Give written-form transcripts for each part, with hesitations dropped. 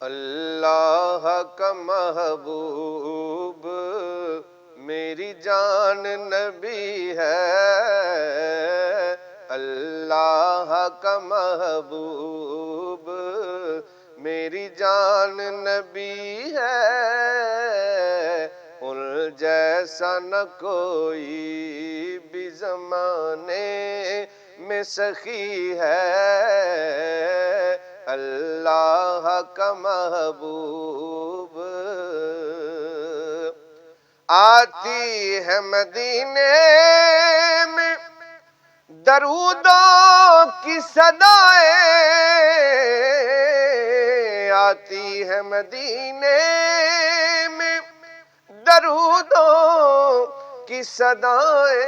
اللہ کا محبوب میری جان نبی ہے، اللہ کا محبوب میری جان نبی ہے، ان جیسا نہ کوئی بھی زمانے میں سخی ہے، اللہ کا محبوب آتی ہے مدینے میں درودوں کی صدائیں، آتی ہے مدینے میں درودوں کی صدائیں،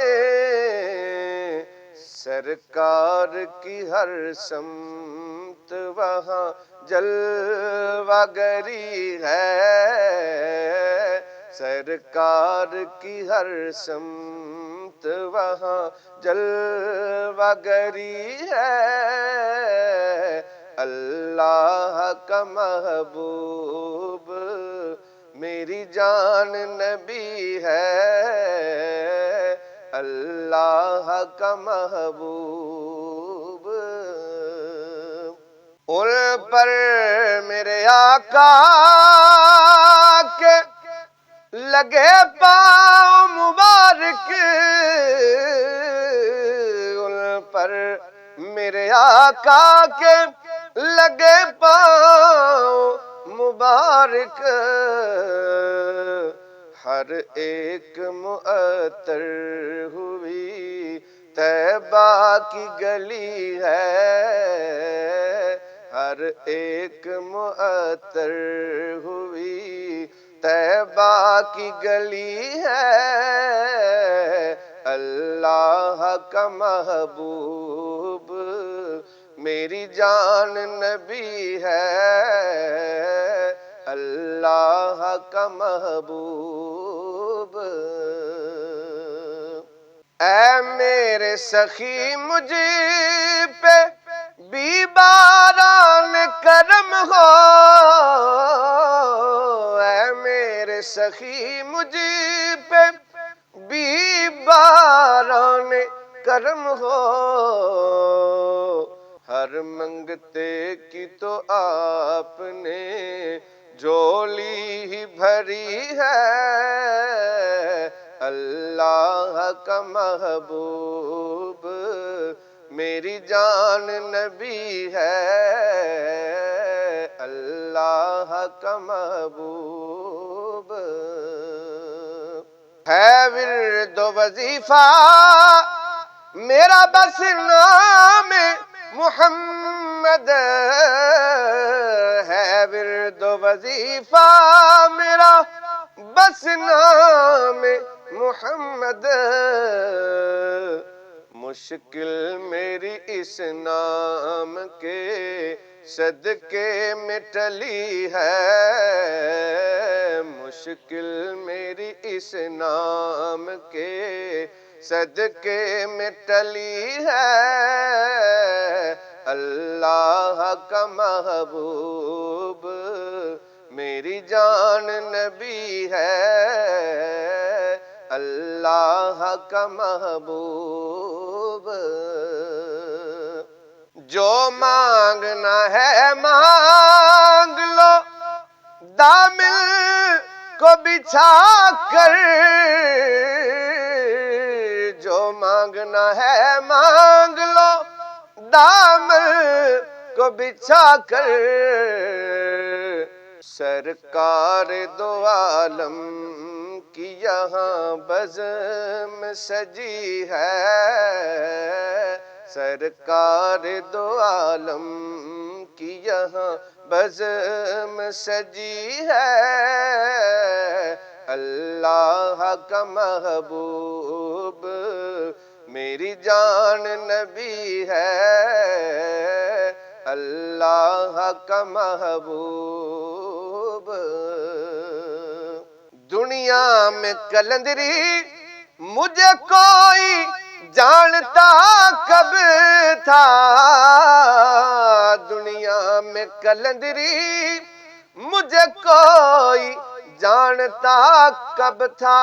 سرکار کی ہر سمت وہاں جلوہ گری ہے، سرکار کی ہر سمت وہاں جلوہ گری ہے، اللہ کا محبوب میری جان نبی ہے، اللہ کا محبوب ان پر میرے آقا کے لگے پاؤں مبارک، ان پر میرے آقا کے لگے پاؤں مبارک، ہر ایک معطر ہوئی طیبہ کی گلی ہے، ہر ایک معطر ہوئی طیبہ کی گلی ہے، اللہ کا محبوب میری جان نبی ہے، اللہ کا محبوب اے میرے سخی مجھ پہ بھی باران کرم ہو، اے میرے سخی مجھ پہ بھی باران کرم ہو، ہر منگتے کی تو آپ نے جھولی ہی بھری ہے، اللہ کا محبوب میری جان نبی ہے، اللہ کا محبوب ہے، ورد و وظیفہ میرا بس نام محمد ہے، ورد و وظیفہ میرا بس نام محمد، مشکل میری اس نام کے صدقے میں ٹلی ہے، مشکل میری اس نام کے صدقے میں ٹلی ہے، اللہ کا محبوب میری جان نبی ہے، اللہ کا محبوب جو مانگنا ہے مانگ لو دامن کو بچھا کر، جو مانگنا ہے مانگ لو دامن کو بچھا کر، سرکار دو عالم کی یہاں بزم سجی ہے، سرکار دو عالم کی یہاں بزم سجی ہے، اللہ کا محبوب میری جان نبی ہے، اللہ کا محبوب دنیا میں کلندری مجھے کوئی جانتا کب تھا، دنیا میں کلندری مجھے کوئی جانتا کب تھا،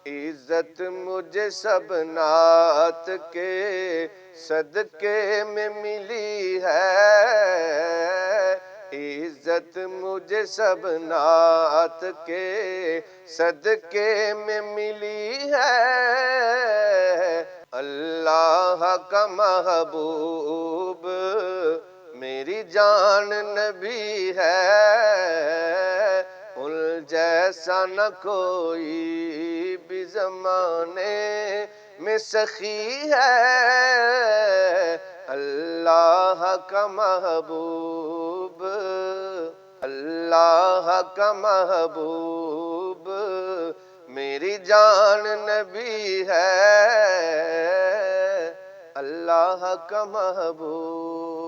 عزت مجھے سب نعت کے صدقے میں ملی ہے، عزت مجھے سب نعت کے صدقے میں ملی ہے، اللہ کا محبوب میری جان نبی ہے، ان جیسا نہ کوئی بھی زمانے میں سخی ہے، اللہ کا محبوب، اللہ کا محبوب میری جان نبی ہے، اللہ کا محبوب۔